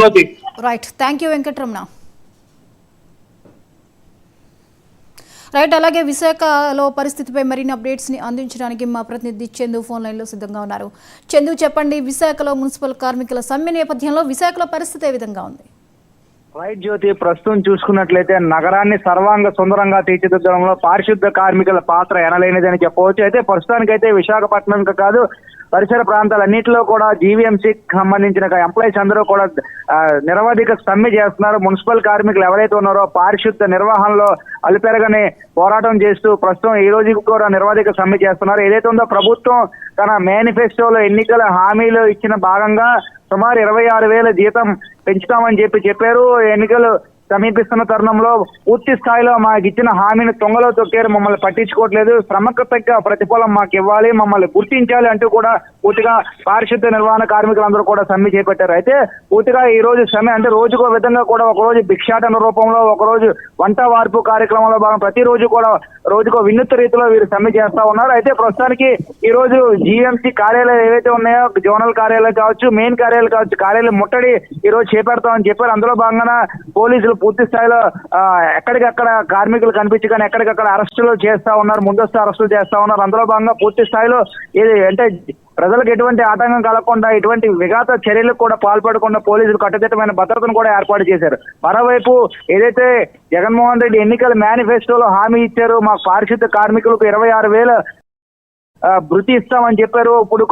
Jyothi. Right, thank you Venkataramana. Right, అలాగే విశాఖలో పరిస్థితిపై మరిన్ని అప్డేట్స్ని అందించడానికి మా ప్రతినిధి చందు ఫోన్ లైన్లో సిద్ధంగా ఉన్నారు. చందు, చెప్పండి, విశాఖలో మున్సిపల్ కార్మికుల సమ్మె నేపథ్యంలో విశాఖలో పరిస్థితి ఏ విధంగా ఉంది? రైట్ జ్యోతి, ప్రస్తుతం చూసుకున్నట్లయితే నగరాన్ని సర్వాంగ సుందరంగా తీర్చిదిద్దడంలో పారిశుద్ధ కార్మికుల పాత్ర ఎనలేనిదని చెప్పవచ్చు. అయితే ప్రస్తుతానికైతే విశాఖపట్నం కాదు, పరిసర ప్రాంతాలన్నింటిలో కూడా జీవీఎంసీకి సంబంధించిన ఎంప్లాయీస్ అందరూ కూడా నిరవధిక సమ్మె చేస్తున్నారు. మున్సిపల్ కార్మికులు ఎవరైతే ఉన్నారో పారిశుద్ధ నిర్వహణలో అలుపెరగని పోరాటం చేస్తూ ప్రస్తుతం ఈ రోజు కూడా నిరవధిక సమ్మె చేస్తున్నారు. ఏదైతే ఉందో ప్రభుత్వం తన మేనిఫెస్టోలో ఎన్నికల హామీలు ఇచ్చిన భాగంగా సుమారు 26,000 జీతం పెంచుతామని చెప్పారు. ఎన్నికలు సమీపిస్తున్న తరుణంలో పూర్తి స్థాయిలో మాకు ఇచ్చిన హామీని తొంగలో తొక్కారు, మమ్మల్ని పట్టించుకోవట్లేదు, శ్రమకు తగ్గ ప్రతిఫలం మాకు ఇవ్వాలి, మమ్మల్ని గుర్తించాలి అంటూ కూడా పూర్తిగా పారిశుద్ధ నిర్వహణ కార్మికులందరూ కూడా సమ్మె చేపట్టారు. అయితే పూర్తిగా ఈ రోజు సమ్మె అంటే రోజుకో విధంగా కూడా ఒకరోజు భిక్షాటన రూపంలో, ఒకరోజు వంట వార్పు కార్యక్రమంలో భాగం ప్రతిరోజు కూడా రోజుకో వినూత్న రీతిలో వీరు సమ్మె చేస్తా ఉన్నారు. అయితే ప్రస్తుతానికి ఈ రోజు జీఎంసీ కార్యాలయాలు ఏవైతే ఉన్నాయో, జోనల్ కార్యాలయాలు కావచ్చు, మెయిన్ కార్యాలయాలు కావచ్చు, కార్యాలయం ముట్టడి ఈ రోజు చేపడతామని చెప్పారు. అందులో భాగంగా పోలీసులు పూర్తి స్థాయిలో ఎక్కడికక్కడ కార్మికులు కనిపించగానే ఎక్కడికక్కడ అరెస్టులు చేస్తా ఉన్నారు, ముందస్తు అరెస్టులు చేస్తా ఉన్నారు. అందులో భాగంగా పూర్తి స్థాయిలో అంటే ప్రజలకు ఎటువంటి ఆటంకం కలగకుండా, ఎటువంటి విఘాత చర్యలకు కూడా పాల్పడకుండా పోలీసులు కట్టుదిట్టమైన భద్రతను కూడా ఏర్పాటు చేశారు. మరోవైపు ఏదైతే జగన్మోహన్ రెడ్డి ఎన్నికల మేనిఫెస్టోలో హామీ ఇచ్చారో, మా పారిశుద్ధ కార్మికులకు 26,000 భృతి ఇస్తామని చెప్పారు. ఇప్పుడు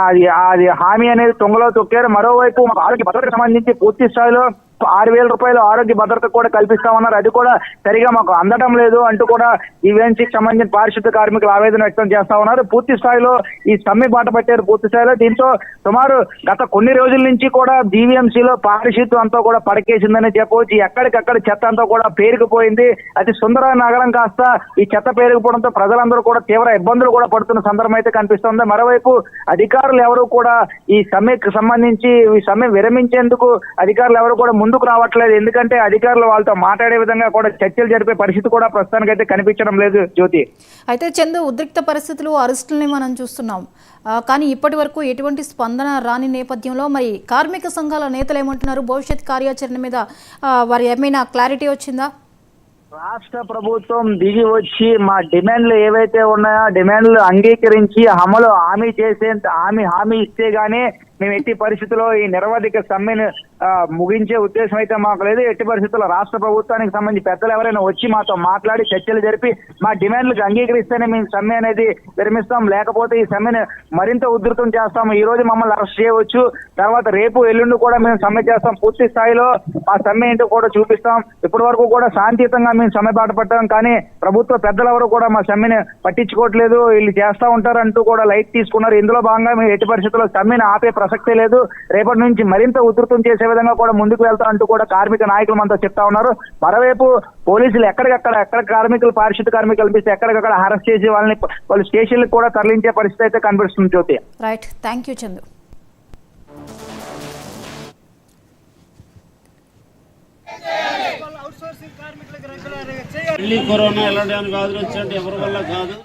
అది హామీ అనేది తొంగలో తొక్కారు. మరోవైపు ఆరోగ్య భద్రతకు సంబంధించి పూర్తి స్థాయిలో 6,000 రూపాయలు ఆరోగ్య భద్రత కూడా కల్పిస్తామన్నారు. అది కూడా సరిగా మాకు అందడం లేదు అంటూ కూడా ఈవెన్సీకి సంబంధించిన పారిశుద్ధ కార్మికులు ఆవేదన వ్యక్తం చేస్తా ఉన్నారు. పూర్తి స్థాయిలో ఈ సమ్మె బాట పట్టారు పూర్తి స్థాయిలో. దీంతో సుమారు గత కొన్ని రోజుల నుంచి కూడా జీవీఎంసీలో పారిశుద్ధం అంతా కూడా పడకేసిందని చెప్పవచ్చు. ఎక్కడికక్కడ చెత్త అంతా కూడా పేరుకుపోయింది. అతి సుందర నగరం కాస్త ఈ చెత్త పేరుకుపోవడంతో ప్రజలందరూ కూడా తీవ్ర ఇబ్బందులు కూడా పడుతున్న సందర్భం అయితే కనిపిస్తుంది. మరోవైపు అధికారులు ఎవరు కూడా ఈ సమ్మెకు సంబంధించి ఈ సమ్మె విరమించేందుకు అధికారులు ఎవరు కూడా ముందుకు రావట్లేదు. ఎందుకంటే అధికారులు వాళ్ళతో మాట్లాడే విధంగా కూడా చర్చలు జరిపే పరిస్థితి కూడా ప్రస్తుతానికైతే కనిపించడం లేదు జ్యోతి. అయితే చందు, ఉద్రిక్త పరిస్థితులు, అరెస్టులని మనం చూస్తున్నాం. కానీ ఇప్పటి వరకు ఎటువంటి స్పందన రాని నేపథ్యంలో మరి కార్మిక సంఘాల నేతలు ఏమంటున్నారు? భవిష్యత్ కార్యాచరణ మీద వారి ఏమైనా క్లారిటీ వచ్చిందా? రాష్ట్ర ప్రభుత్వం దిగి వచ్చి మా డిమాండ్లు ఏవైతే ఉన్నాయో డిమాండ్లు అంగీకరించి అమలు హామీ ఇస్తే గానీ మేము ఎట్టి పరిస్థితుల్లో ఈ నిరవధిక సమ్మెను ముగించే ఉద్దేశం అయితే మాకు లేదు. ఎట్టి పరిస్థితుల్లో రాష్ట్ర ప్రభుత్వానికి సంబంధించి పెద్దలు ఎవరైనా వచ్చి మాతో మాట్లాడి చర్చలు జరిపి మా డిమాండ్లకు అంగీకరిస్తేనే మేము సమ్మె అనేది విరమిస్తాం, లేకపోతే ఈ సమ్మెను మరింత ఉధృతం చేస్తాము. ఈ రోజు మమ్మల్ని అరెస్ట్ చేయవచ్చు, తర్వాత రేపు ఎల్లుండి కూడా మేము సమ్మె చేస్తాం, పూర్తి స్థాయిలో ఆ సమ్మె ఏంటో కూడా చూపిస్తాం. ఇప్పటి వరకు కూడా శాంతియుతంగా మేము సమ్మె బాట పట్టాం, కానీ ప్రభుత్వ పెద్దలెవరు కూడా మా సమ్మెను పట్టించుకోవట్లేదు, వీళ్ళు చేస్తా ఉంటారంటూ కూడా లైట్ తీసుకున్నారు. ఇందులో భాగంగా మేము ఎట్టి పరిస్థితుల్లో సమ్మెను ఆపే ప్రసక్తే లేదు, రేపటి నుంచి మరింత ఉధృతం చేసే విధంగా కూడా ముందుకు వెళ్తా అంటూ కూడా కార్మిక నాయకులు మనతో చెప్తా ఉన్నారు. మరోవైపు పోలీసులు ఎక్కడ కార్మికులు పారిశుద్ధ కార్మికులు కనిపిస్తే ఎక్కడికక్కడ అరెస్ట్ చేసి వాళ్ళు స్టేషన్లకు కూడా తరలించే పరిస్థితి అయితే కనిపిస్తుంది Jyothi. Right, thank you Chandu. Corona ఎలాంటి కాదు, వచ్చి ఎవరి వల్ల కాదు.